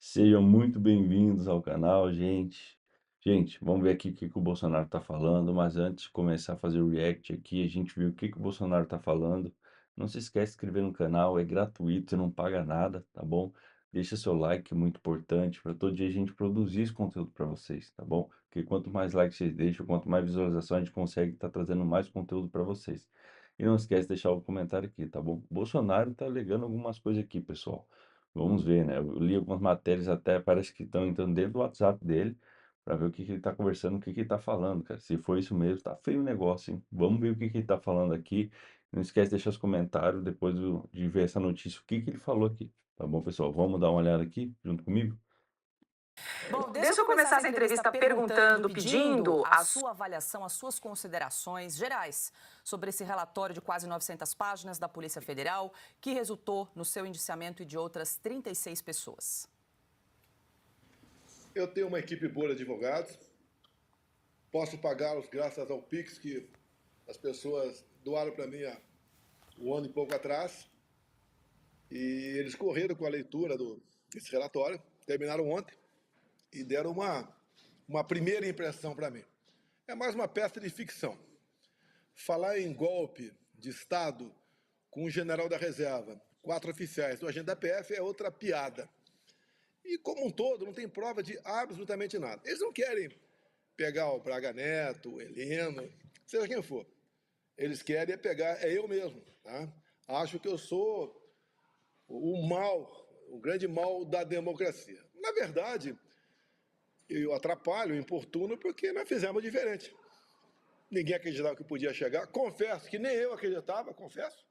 Sejam muito bem-vindos ao canal, gente. Gente, vamos ver aqui o que que o Bolsonaro tá falando, mas antes de começar a fazer o react aqui, a gente viu o que que o Bolsonaro tá falando. Não se esquece de se inscrever no canal, é gratuito, você não paga nada, tá bom? Deixa seu like, muito importante, para todo dia a gente produzir esse conteúdo para vocês, tá bom? Porque quanto mais likes vocês deixam, quanto mais visualização a gente consegue estar trazendo mais conteúdo para vocês. E não esquece de deixar o comentário aqui, tá bom? Bolsonaro tá alegando algumas coisas aqui, pessoal. Vamos ver, né? Eu li algumas matérias até, parece que estão entrando dentro do WhatsApp dele para ver o que que ele tá conversando, o que que ele tá falando, cara. Se for isso mesmo, tá feio o negócio, hein? Vamos ver o que que ele tá falando aqui. Não esquece de deixar os comentários depois de ver essa notícia, o que que ele falou aqui. Tá bom, pessoal? Vamos dar uma olhada aqui junto comigo? Bom, deixa eu Deixa eu começar começar essa essa entrevista entrevista perguntando, perguntando, pedindo pedindo a a sua avaliação, as suas considerações gerais sobre esse relatório de quase 900 páginas da Polícia Federal, que resultou no seu indiciamento e de outras 36 pessoas. Eu tenho uma equipe boa de advogados, posso pagá-los graças ao Pix que as pessoas doaram para mim há um ano e pouco atrás. E eles correram com a leitura desse relatório, terminaram ontem e deram uma primeira impressão para mim. É mais uma peça de ficção. Falar em golpe de Estado com um general da reserva, 4 oficiais do agente da PF é outra piada. E, como um todo, não tem prova de absolutamente nada. Eles não querem pegar o Braga Neto, o Heleno, seja quem for. Eles querem pegar, é eu mesmo. Tá? Acho que eu sou o mal, o grande mal da democracia. Na verdade, eu atrapalho, importuno, porque nós fizemos diferente. Ninguém acreditava que podia chegar. Confesso que nem eu acreditava, confesso.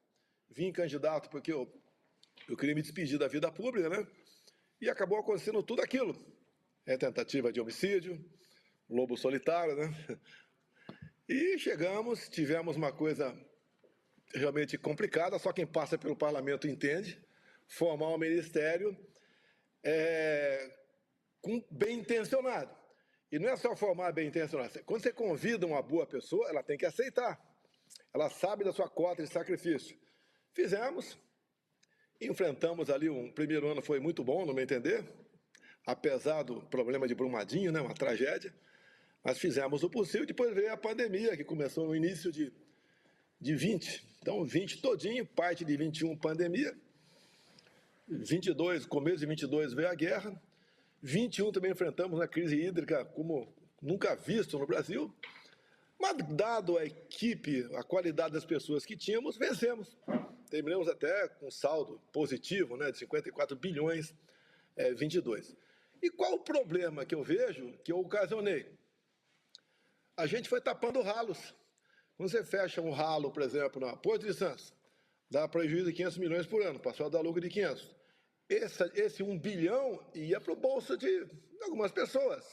Vim candidato porque eu queria me despedir da vida pública, né? E acabou acontecendo tudo aquilo. É tentativa de homicídio, lobo solitário, né? E chegamos, tivemos uma coisa realmente complicada, só quem passa pelo parlamento entende, formar um ministério bem intencionado. E não é só formar bem intencionado. Quando você convida uma boa pessoa, ela tem que aceitar. Ela sabe da sua cota de sacrifício. Fizemos, enfrentamos ali, um primeiro ano foi muito bom, no meu entender, apesar do problema de Brumadinho, né, uma tragédia, mas fizemos o possível. Depois veio a pandemia, que começou no início de 20. Então, 20 todinho, parte de 21 pandemia, 22, começo de 22 veio a guerra, 21 também enfrentamos uma crise hídrica como nunca visto no Brasil, mas dado a equipe, a qualidade das pessoas que tínhamos, vencemos. Terminamos até com saldo positivo, né, de 54 bilhões, 22. E qual o problema que eu vejo, que eu ocasionei? A gente foi tapando ralos. Quando você fecha um ralo, por exemplo, na Porto de Santos, dá prejuízo de 500 milhões por ano, passou a dar lucro de 500. Esse 1 bilhão ia para o bolso de algumas pessoas.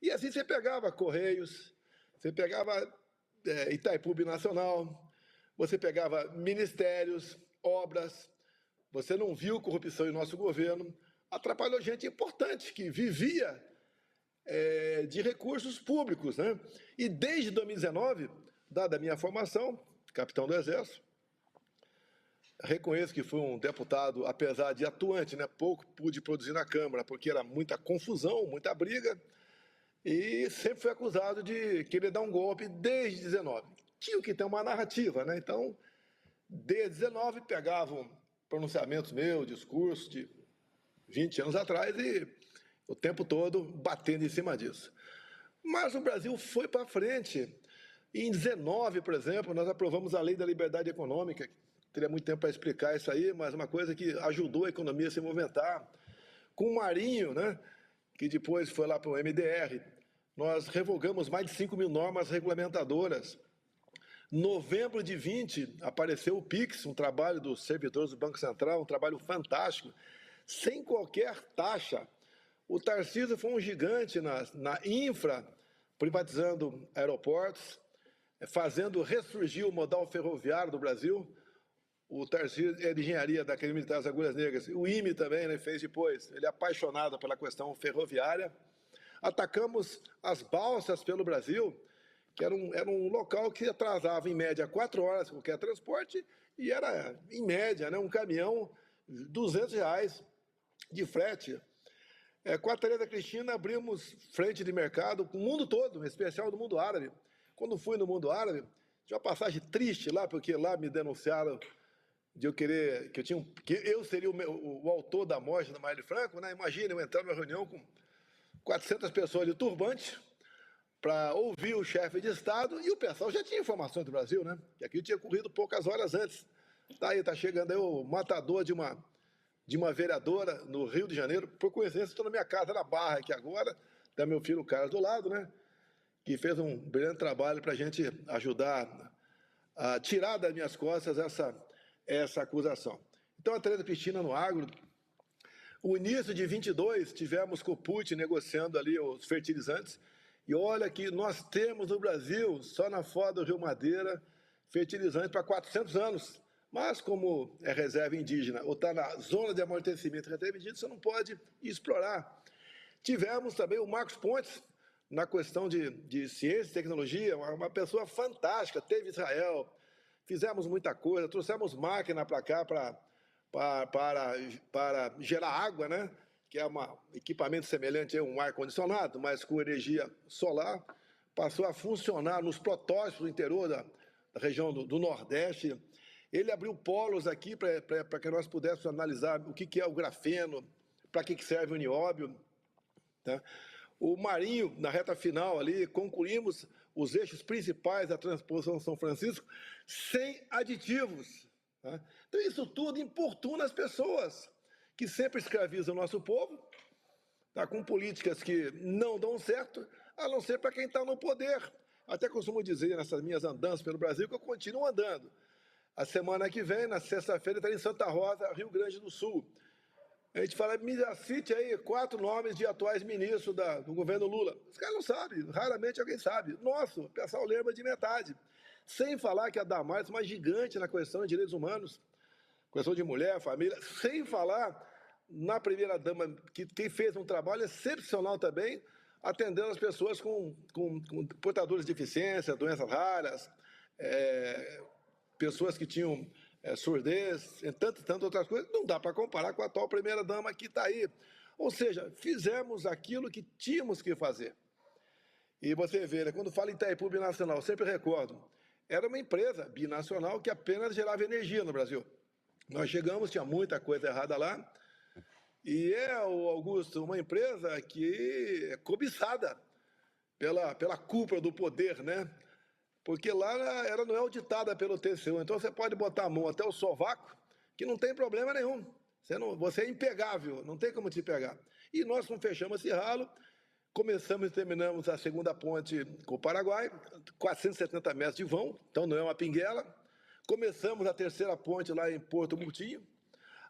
E assim você pegava Correios, você pegava Itaipu Nacional, você pegava ministérios, obras, você não viu corrupção em nosso governo, atrapalhou gente importante que vivia de recursos públicos. Né? E desde 2019, dada a minha formação, capitão do Exército, reconheço que fui um deputado, apesar de atuante, né? Pouco pude produzir na Câmara, porque era muita confusão, muita briga, e sempre fui acusado de querer dar um golpe desde 19. Tinha que ter uma narrativa, né? Então, desde 19, pegavam pronunciamentos meus, discursos de 20 anos atrás e o tempo todo batendo em cima disso. Mas o Brasil foi para frente. E em 19, por exemplo, nós aprovamos a Lei da Liberdade Econômica. Teria muito tempo para explicar isso aí, mas uma coisa que ajudou a economia a se movimentar. Com o Marinho, né, que depois foi lá para o MDR, nós revogamos mais de 5 mil normas regulamentadoras. Novembro de 20, apareceu o PIX, um trabalho dos servidores do Banco Central, um trabalho fantástico, sem qualquer taxa. O Tarcísio foi um gigante na infra, privatizando aeroportos, fazendo ressurgir o modal ferroviário do Brasil. O Tarcísio é de engenharia da Academia Militar das Agulhas Negras. O IME também, né, fez depois. Ele é apaixonado pela questão ferroviária. Atacamos as balsas pelo Brasil, que era um local que atrasava, em média, 4 horas qualquer transporte, e era, em média, né, um caminhão, R$ 200 de frete. Com a Tereza Cristina, abrimos frente de mercado com o mundo todo, em especial do mundo árabe. Quando fui no mundo árabe, tive uma passagem triste lá, porque lá me denunciaram de eu querer, que eu seria o autor da morte da Marielle Franco, né? Imagina eu entrar numa reunião com 400 pessoas de turbante para ouvir o chefe de Estado, e o pessoal já tinha informações do Brasil, né? Que aquilo tinha ocorrido poucas horas antes. Tá chegando aí o matador de uma vereadora no Rio de Janeiro. Por coincidência, estou na minha casa, na Barra, aqui agora. Está meu filho Carlos do lado, né? Que fez um brilhante trabalho para a gente ajudar a tirar das minhas costas essa acusação. Então, a Tereza Cristina no agro. O início de 22, tivemos com o Putin negociando ali os fertilizantes. E olha que nós temos no Brasil, só na foz do Rio Madeira, fertilizantes para 400 anos. Mas, como é reserva indígena ou está na zona de amortecimento de reserva indígena, você não pode explorar. Tivemos também o Marcos Pontes, na questão de ciência e tecnologia, uma pessoa fantástica, teve Israel, fizemos muita coisa, trouxemos máquina para cá para gerar água, né? Que é um equipamento semelhante a um ar-condicionado, mas com energia solar, passou a funcionar nos protótipos do interior da região do Nordeste. Ele abriu polos aqui para que nós pudéssemos analisar o que é o grafeno, para que serve o nióbio. Tá? O Marinho, na reta final ali, concluímos os eixos principais da transposição São Francisco sem aditivos. Tá? Então, isso tudo importuna as pessoas que sempre escravizam o nosso povo, tá? Com políticas que não dão certo, a não ser para quem está no poder. Até costumo dizer nessas minhas andanças pelo Brasil que eu continuo andando. A semana que vem, na sexta-feira, estarei em Santa Rosa, Rio Grande do Sul. A gente fala, me cite aí 4 nomes de atuais ministros do governo Lula. Os caras não sabem, raramente alguém sabe. Nossa, o pessoal lembra de metade. Sem falar que a Damares é uma gigante na questão de direitos humanos, questão de mulher, família. Sem falar na primeira-dama, que quem fez um trabalho excepcional também, atendendo as pessoas com portadores de deficiência, doenças raras, pessoas que tinham surdez, e tantas outras coisas. Não dá para comparar com a atual primeira-dama que está aí. Ou seja, fizemos aquilo que tínhamos que fazer. E você vê, né, quando fala em Itaipu Binacional, eu sempre recordo, era uma empresa binacional que apenas gerava energia no Brasil. Nós chegamos, tinha muita coisa errada lá, e Augusto, uma empresa que é cobiçada pela cúpula do poder, né? Porque lá ela não é auditada pelo TCU, então você pode botar a mão até o sovaco, que não tem problema nenhum. Você é impegável, não tem como te pegar. E nós não fechamos esse ralo, começamos e terminamos a segunda ponte com o Paraguai, 470 metros de vão, então não é uma pinguela. Começamos a terceira ponte lá em Porto Murtinho,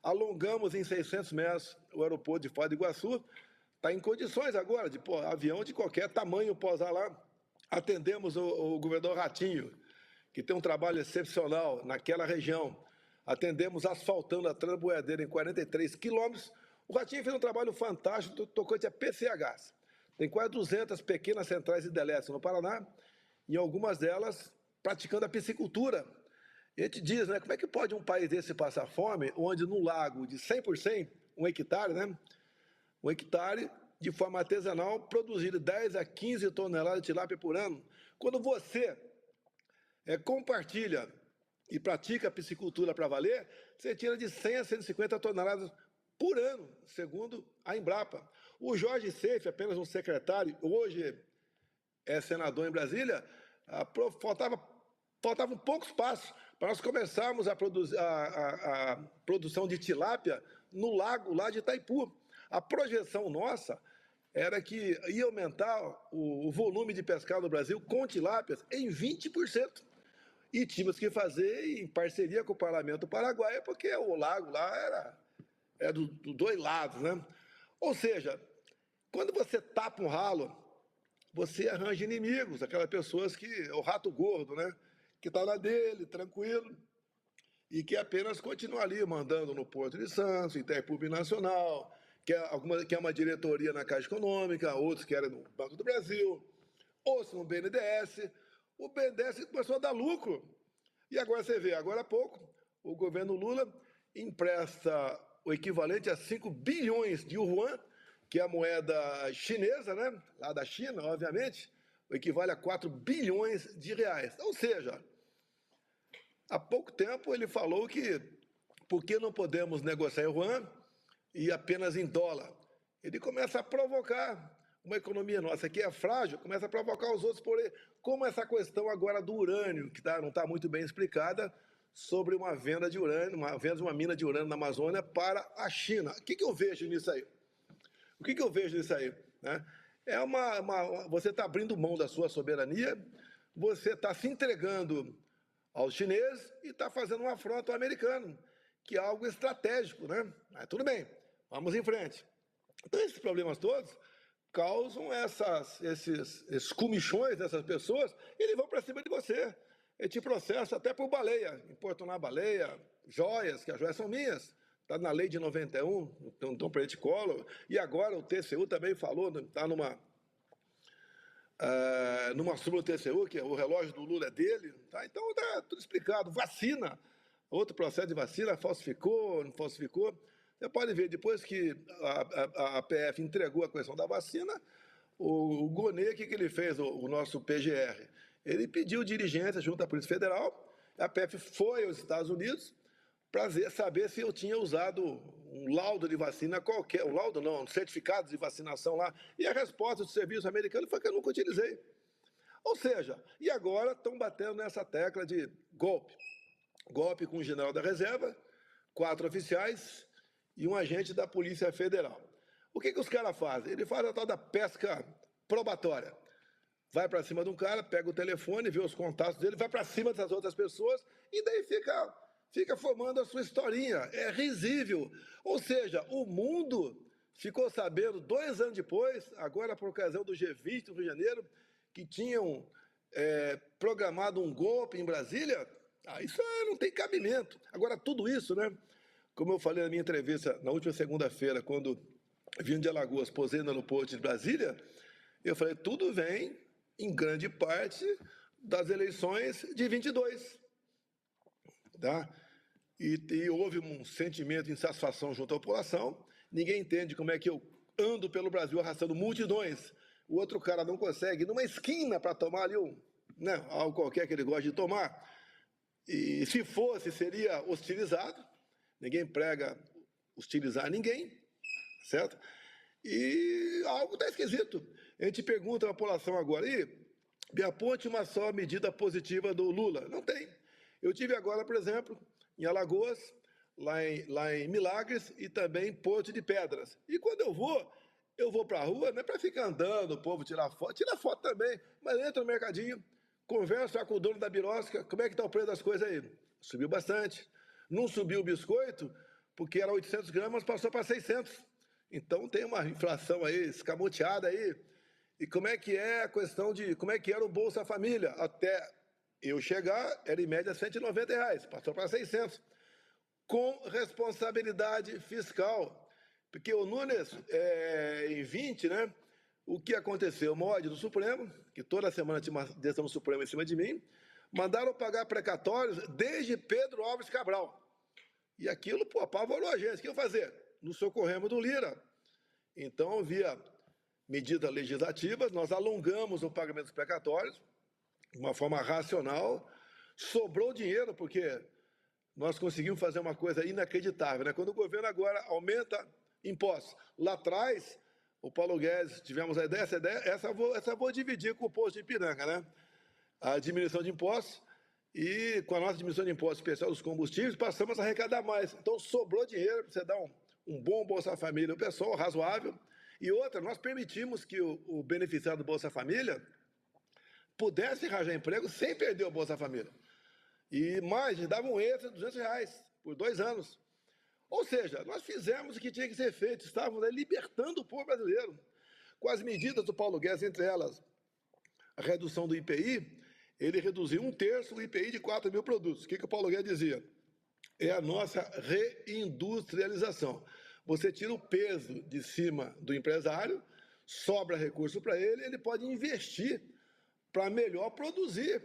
alongamos em 600 metros o aeroporto de Foz do Iguaçu, está em condições agora de avião de qualquer tamanho pousar lá. Atendemos o governador Ratinho, que tem um trabalho excepcional naquela região. Atendemos asfaltando a Transboiadeira em 43 quilômetros. O Ratinho fez um trabalho fantástico tocante a PCHs. Tem quase 200 pequenas centrais hidrelétricas no Paraná, e algumas delas praticando a piscicultura. E a gente diz, né, como é que pode um país desse passar fome, onde no lago de 100 por 100, 1 hectare, né, 1 hectare, de forma artesanal, produzir 10 a 15 toneladas de tilápia por ano. Quando você compartilha e pratica a piscicultura para valer, você tira de 100 a 150 toneladas por ano, segundo a Embrapa. O Jorge Seife, apenas um secretário, hoje é senador em Brasília, faltavam poucos passos para nós começarmos a produção de tilápia no lago lá de Itaipu. A projeção nossa era que ia aumentar o volume de pescado no Brasil com tilápias em 20%. E tínhamos que fazer em parceria com o Parlamento Paraguaio, porque o lago lá era dos dois lados, né? Ou seja, quando você tapa um ralo, você arranja inimigos, aquelas pessoas que é o rato gordo, né? Que está na dele, tranquilo, e que apenas continua ali mandando no Porto de Santos, Itaipu Binacional, que é uma diretoria na Caixa Econômica, outros que eram no Banco do Brasil, outros no BNDES. O BNDES começou a dar lucro. E agora você vê, agora há pouco, o governo Lula empresta o equivalente a 5 bilhões de yuan, que é a moeda chinesa, né? Lá da China, obviamente, equivale a 4 bilhões de reais. Ou seja, há pouco tempo ele falou que por que não podemos negociar em yuan e apenas em dólar? Ele começa a provocar uma economia nossa que é frágil, começa a provocar os outros por aí. Como essa questão agora do urânio, que não está muito bem explicada, sobre uma venda de urânio, uma venda de uma mina de urânio na Amazônia para a China. O que eu vejo nisso aí? O que eu vejo nisso aí? Né? Você está abrindo mão da sua soberania, você está se entregando aos chineses e está fazendo uma afronta ao americano, que é algo estratégico, né? Mas tudo bem, vamos em frente. Então, esses problemas todos causam esses comichões dessas pessoas e eles vão para cima de você. Ele te processa até por baleia, importunar baleia, joias, que as joias são minhas. Está na lei de 91, então para ele colo. E agora o TCU também falou, está numa súmula do TCU, que o relógio do Lula é dele. Tá? Então está tudo explicado. Vacina, outro processo de vacina, falsificou, não falsificou. Você pode ver, depois que a PF entregou a questão da vacina, o Gonê, o que ele fez, o nosso PGR? Ele pediu diligência junto à Polícia Federal, a PF foi aos Estados Unidos para saber se eu tinha usado um laudo de vacina qualquer, um laudo não, um certificado de vacinação lá, e a resposta do serviço americano foi que eu nunca utilizei. Ou seja, e agora estão batendo nessa tecla de golpe. Golpe com o general da reserva, 4 oficiais e um agente da Polícia Federal. O que os caras fazem? Ele faz a tal da pesca probatória. Vai para cima de um cara, pega o telefone, vê os contatos dele, vai para cima dessas outras pessoas e daí fica formando a sua historinha. É risível. Ou seja, o mundo ficou sabendo 2 anos depois, agora por ocasião do G20 no Rio de Janeiro, que tinham programado um golpe em Brasília. Isso não tem cabimento. Agora, tudo isso, né? Como eu falei na minha entrevista na última segunda-feira, quando vim de Alagoas, posei no aeroporto de Brasília, eu falei, tudo vem, em grande parte, das eleições de 22. Tá? E houve um sentimento de insatisfação junto à população, ninguém entende como é que eu ando pelo Brasil arrastando multidões, o outro cara não consegue ir numa esquina para tomar ali algo qualquer que ele gosta de tomar, e se fosse, seria hostilizado, ninguém prega hostilizar ninguém, certo? E algo está esquisito. A gente pergunta à população agora, me aponte uma só medida positiva do Lula. Não tem. Eu tive agora, por exemplo, em Alagoas, lá em Milagres e também em Porto de Pedras. E quando eu vou para a rua, não é para ficar andando, o povo tirar foto também, mas entra no mercadinho, conversa com o dono da birosca, como é que está o preço das coisas aí? Subiu bastante. Não subiu o biscoito, porque era 800 gramas, passou para 600. Então tem uma inflação aí, escamoteada aí. E como é que é a questão de, como é que era o Bolsa Família? Até eu chegar, era em média R$190, passou para 600. Com responsabilidade fiscal. Porque o Nunes, em 20, né? O que aconteceu? Uma ordem do Supremo, que toda semana tinha uma decisão do Supremo em cima de mim, mandaram pagar precatórios desde Pedro Álvares Cabral. E aquilo, apavorou a gente. O que eu fazer? Nos socorremos do Lira. Então, via medidas legislativas, nós alongamos o pagamento dos precatórios de uma forma racional. Sobrou dinheiro, porque nós conseguimos fazer uma coisa inacreditável, né? Quando o governo agora aumenta impostos. Lá atrás, o Paulo Guedes, tivemos a ideia, essa eu vou dividir com o posto de Ipiranga, né? A diminuição de impostos, e com a nossa diminuição de impostos especial dos combustíveis, passamos a arrecadar mais. Então, sobrou dinheiro para você dar um bom Bolsa Família, o pessoal razoável. E outra, nós permitimos que o beneficiário do Bolsa Família pudesse arranjar emprego sem perder o Bolsa Família. E mais, dava um extra de R$200 por 2 anos. Ou seja, nós fizemos o que tinha que ser feito, estávamos libertando o povo brasileiro. Com as medidas do Paulo Guedes, entre elas a redução do IPI, ele reduziu 1/3 do IPI de 4 mil produtos. O que o Paulo Guedes dizia? É a nossa reindustrialização. Você tira o peso de cima do empresário, sobra recurso para ele, ele pode investir para melhor produzir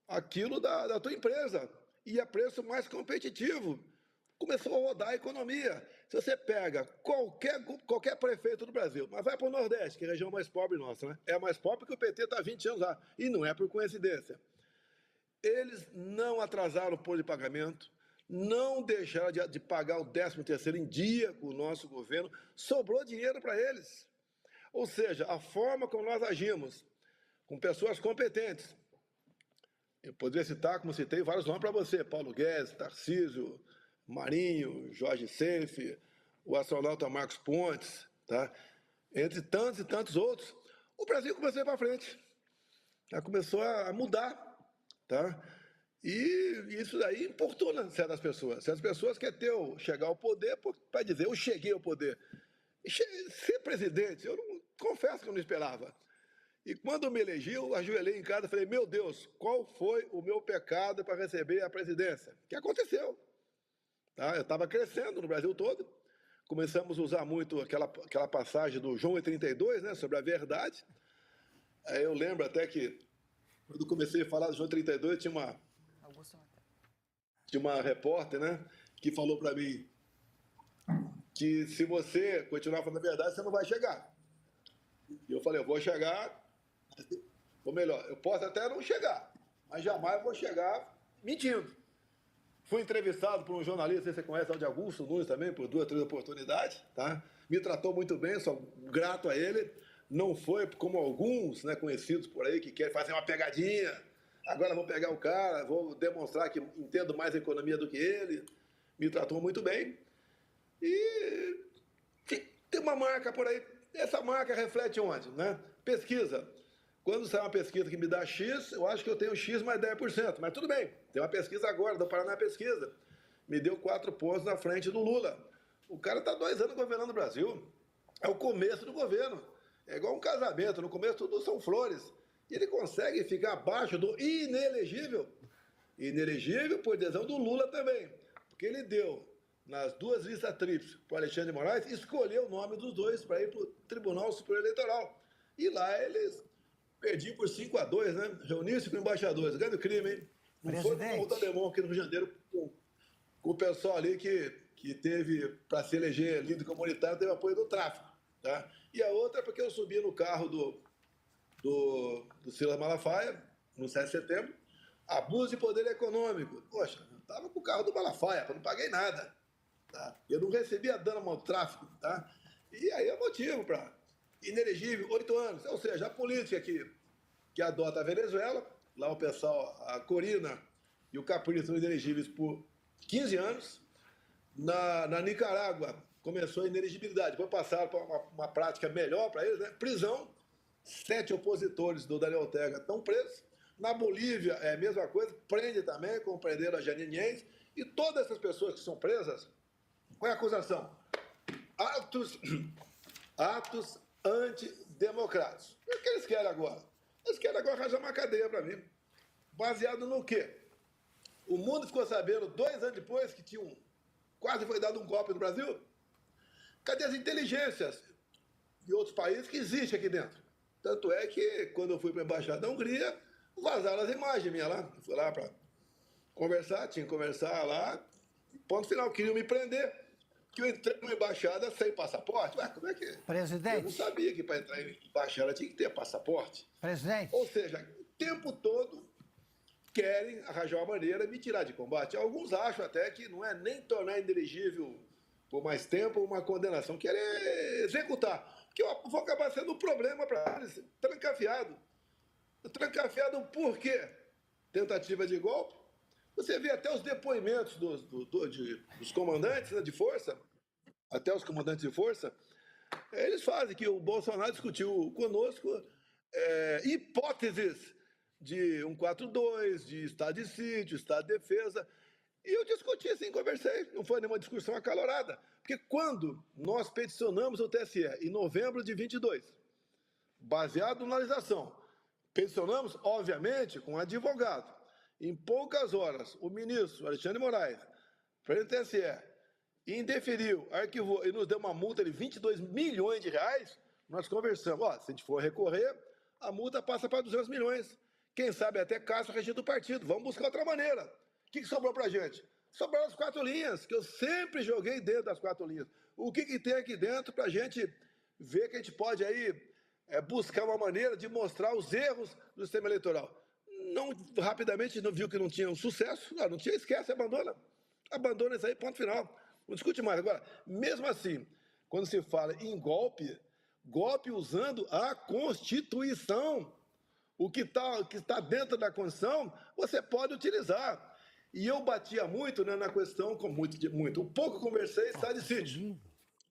aquilo da tua empresa e a preço mais competitivo, começou a rodar a economia. Se você pega qualquer prefeito do Brasil, mas vai para o Nordeste, que é a região mais pobre nossa, né? É a mais pobre porque o PT está há 20 anos lá, e não é por coincidência. Eles não atrasaram o plano de pagamento, não deixaram de pagar o 13º em dia com o nosso governo, sobrou dinheiro para eles. Ou seja, a forma como nós agimos, com pessoas competentes, eu poderia citar, como citei, vários nomes para você, Paulo Guedes, Tarcísio, Marinho, Jorge Seife, o astronauta Marcos Pontes, tá? Entre tantos e tantos outros, o Brasil começou a ir para frente, tá? Começou a mudar, tá? E isso daí importuna certas pessoas. Certas pessoas querem chegar ao poder para dizer, eu cheguei ao poder. Ser presidente, confesso que eu não esperava. E quando eu me elegi, eu ajoelhei em casa e falei, meu Deus, qual foi o meu pecado para receber a presidência? O que aconteceu? Tá? Eu estava crescendo no Brasil todo, começamos a usar muito aquela passagem do João 32, né, sobre a verdade. Aí eu lembro até que, quando comecei a falar do João 32, tinha uma repórter, né, que falou para mim que se você continuar falando a verdade, você não vai chegar. E eu falei, eu vou chegar, ou melhor, eu posso até não chegar, mas jamais vou chegar mentindo. Fui entrevistado por um jornalista, não sei se você conhece, o de Augusto Nunes também, por 2 ou 3 oportunidades, tá? Me tratou muito bem, sou grato a ele. Não foi como alguns, né, conhecidos por aí que querem fazer uma pegadinha. Agora vou pegar o cara, vou demonstrar que entendo mais economia do que ele. Me tratou muito bem. E tem uma marca por aí. Essa marca reflete onde, né? Pesquisa. Quando sai uma pesquisa que me dá X, eu acho que eu tenho X mais 10%. Mas tudo bem, tem uma pesquisa agora, do Paraná Pesquisa. Me deu 4 pontos na frente do Lula. O cara está 2 anos governando o Brasil. É o começo do governo. É igual um casamento, no começo tudo são flores. E ele consegue ficar abaixo do inelegível. Inelegível por decisão do Lula também. Porque ele deu, nas 2 listas tríplices, para o Alexandre de Moraes, escolheu o nome dos dois para ir para o Tribunal Superior Eleitoral. E lá eles perdiam por 5-2, né? Reuniram-se com embaixadores. Grande crime, hein? Não foi no Morro do Alemão aqui no Rio de Janeiro, com o pessoal ali que teve, para se eleger líder comunitário, teve apoio do tráfico. Tá? E a outra é porque eu subi no carro do Silas Malafaia, no 7 de setembro, abuso de poder econômico. Poxa, eu estava com o carro do Malafaia, eu não paguei nada. Tá? Eu não recebia dano ao tráfico. Tá? E aí é motivo para inelegível, 8 anos. Ou seja, a política que adota a Venezuela, lá o pessoal, a Corina e o Capricho são inelegíveis por 15 anos. Na Nicarágua, começou a inelegibilidade, depois passaram para uma prática melhor para eles, né? Prisão. 7 opositores do Daniel Ortega estão presos. Na Bolívia é a mesma coisa, prende também, como prenderam a Janine Hennes. E todas essas pessoas que são presas, qual é a acusação? Atos antidemocráticos. E o que eles querem agora? Eles querem agora arranjar uma cadeia para mim. Baseado no quê? O mundo ficou sabendo 2 anos depois que quase foi dado um golpe no Brasil. Cadê as inteligências de outros países que existem aqui dentro? Tanto é que, quando eu fui para a Embaixada da Hungria, vazaram as imagens minhas lá. Eu fui lá para conversar, tinha que conversar lá. Ponto final, queriam me prender. Que eu entrei numa embaixada sem passaporte. Ué, como é que... Presidente. Eu não sabia que para entrar em embaixada tinha que ter passaporte. Presidente. Ou seja, o tempo todo querem arranjar uma maneira de me tirar de combate. Alguns acham até que não é nem tornar inelegível por mais tempo uma condenação, querem executar. Porque eu vou acabar sendo um problema para eles, trancafiado. Trancafiado por quê? Tentativa de golpe. Você vê até os depoimentos dos comandantes, né, de força, até os comandantes de força, eles fazem que o Bolsonaro discutiu conosco hipóteses de 142, de estado de sítio, estado de defesa. E eu discuti assim, conversei, não foi nenhuma discussão acalorada. Porque quando nós peticionamos o TSE, em novembro de 22, baseado na analisação, peticionamos, obviamente, com um advogado. Em poucas horas, o ministro Alexandre de Moraes, presidente do TSE, indeferiu, arquivou e nos deu uma multa de 22 milhões de reais, nós conversamos. Se a gente for recorrer, a multa passa para 200 milhões. Quem sabe até caça o regime do partido. Vamos buscar outra maneira. O que sobrou para a gente? Sobraram as 4 linhas, que eu sempre joguei dentro das 4 linhas. O que tem aqui dentro para a gente ver que a gente pode aí buscar uma maneira de mostrar os erros do sistema eleitoral. Não, rapidamente não viu que não tinha um sucesso, não tinha, esquece, abandona. Abandona isso aí, ponto final. Não discute mais. Agora, mesmo assim, quando se fala em golpe, golpe usando a Constituição. O que está dentro da Constituição, você pode utilizar. E eu batia muito, né, na questão, com muito. O pouco conversei, está de sítio.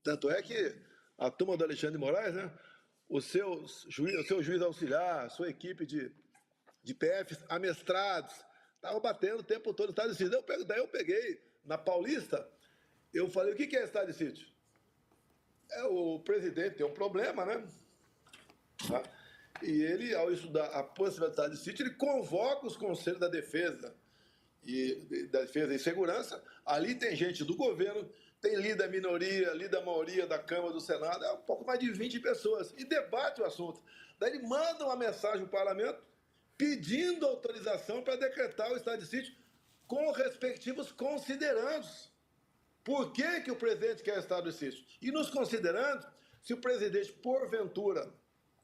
Tanto é que a turma do Alexandre de Moraes, né, o seu juiz auxiliar, a sua equipe de PFs amestrados, estavam batendo o tempo todo estado de sítio. Daí eu peguei, na Paulista, eu falei, o que é estado de sítio? O presidente tem um problema, né? Tá? E ele, ao estudar a possibilidade de sítio, ele convoca os conselhos da defesa e segurança. Ali tem gente do governo, tem líder da minoria, líder da maioria da Câmara, do Senado, é um pouco mais de 20 pessoas, e debate o assunto. Daí ele manda uma mensagem ao parlamento pedindo autorização para decretar o estado de sítio com os respectivos considerandos. Por que o presidente quer o estado de sítio? E nos considerando, se o presidente, porventura,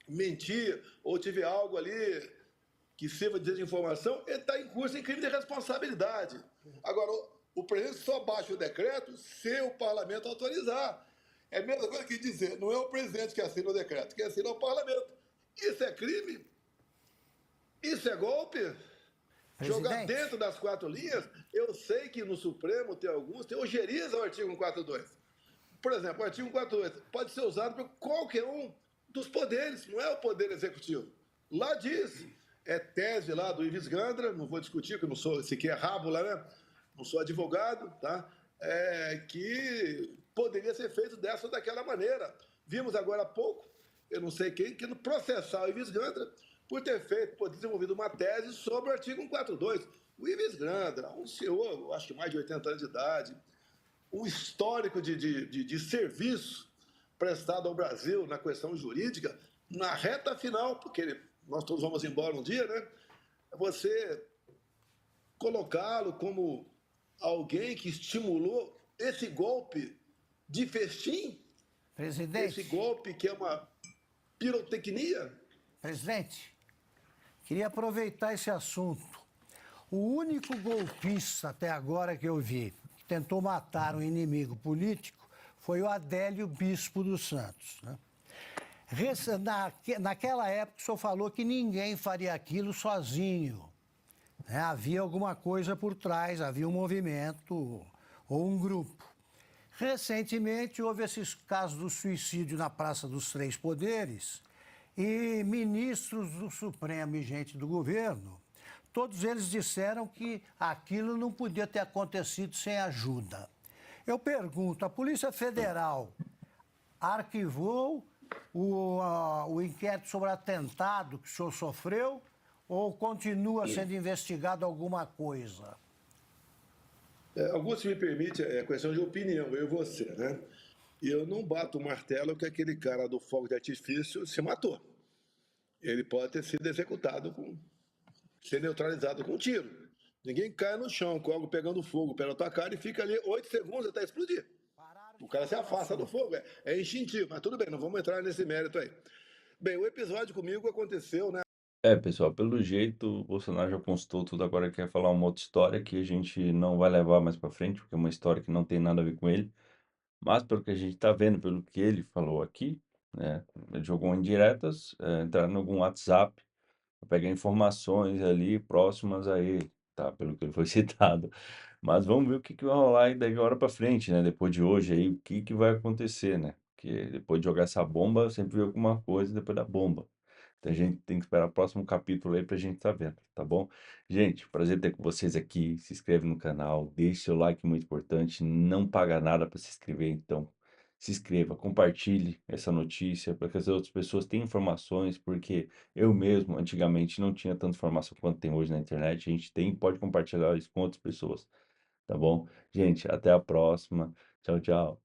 mentir ou tiver algo ali que sirva de desinformação, ele está em curso em crime de responsabilidade. Agora, o presidente só baixa o decreto se o parlamento autorizar. É a mesma coisa que dizer, não é o presidente que assina o decreto, quem assina é o parlamento. Isso é crime? Isso é golpe? Jogar dentro das 4 linhas, eu sei que no Supremo tem alguns, tem ojeriza o artigo 142. Por exemplo, o artigo 142 pode ser usado por qualquer um dos poderes, não é o poder executivo. Lá diz, é tese lá do Ives Gandra, não vou discutir, porque eu não sou sequer rábula, né? Não sou advogado, tá? Que poderia ser feito dessa ou daquela maneira. Vimos agora há pouco, eu não sei quem, que processar o Ives Gandra por ter desenvolvido uma tese sobre o artigo 142. O Ives Gandra, um senhor, acho que mais de 80 anos de idade, um histórico de serviço prestado ao Brasil na questão jurídica, na reta final, porque nós todos vamos embora um dia, né? Você colocá-lo como alguém que estimulou esse golpe de festim, Presidente, esse golpe que é uma pirotecnia. presidente, queria aproveitar esse assunto. O único golpista até agora que eu vi que tentou matar um inimigo político foi o Adélio Bispo dos Santos, né? Naquela época, o senhor falou que ninguém faria aquilo sozinho, né? Havia alguma coisa por trás, havia um movimento ou um grupo. Recentemente, houve esses casos do suicídio na Praça dos Três Poderes e ministros do Supremo e gente do governo, todos eles disseram que aquilo não podia ter acontecido sem ajuda. Eu pergunto, a Polícia Federal arquivou o inquérito sobre o atentado que o senhor sofreu ou continua sendo investigado alguma coisa? Augusto, se me permite, é questão de opinião, eu e você, né? E eu não bato o martelo que aquele cara do fogo de artifício se matou. Ele pode ter sido executado, ser neutralizado com um tiro. Ninguém cai no chão com algo pegando fogo pela tua cara e fica ali 8 segundos até explodir. O cara se afasta do fogo, é instintivo, mas tudo bem, não vamos entrar nesse mérito aí. Bem, o episódio comigo aconteceu, né? Pessoal, pelo jeito, o Bolsonaro já postou tudo, agora quer falar uma outra história que a gente não vai levar mais pra frente, porque é uma história que não tem nada a ver com ele. Mas pelo que a gente tá vendo, pelo que ele falou aqui, né, ele jogou indiretas, entraram em algum WhatsApp, pra pegar informações ali próximas a ele, tá? Pelo que ele foi citado. Mas vamos ver o que que vai rolar aí daí agora pra frente, né? Depois de hoje aí, o que que vai acontecer, né? Porque depois de jogar essa bomba, sempre vem alguma coisa depois da bomba. Então a gente tem que esperar o próximo capítulo aí pra gente tá vendo, tá bom? Gente, prazer ter com vocês aqui. Se inscreve no canal, deixe seu like, muito importante. Não paga nada pra se inscrever, então se inscreva, compartilhe essa notícia para que as outras pessoas tenham informações, porque eu mesmo antigamente não tinha tanta informação quanto tem hoje na internet. A gente tem, pode compartilhar isso com outras pessoas, tá bom? Gente, até a próxima. Tchau, tchau.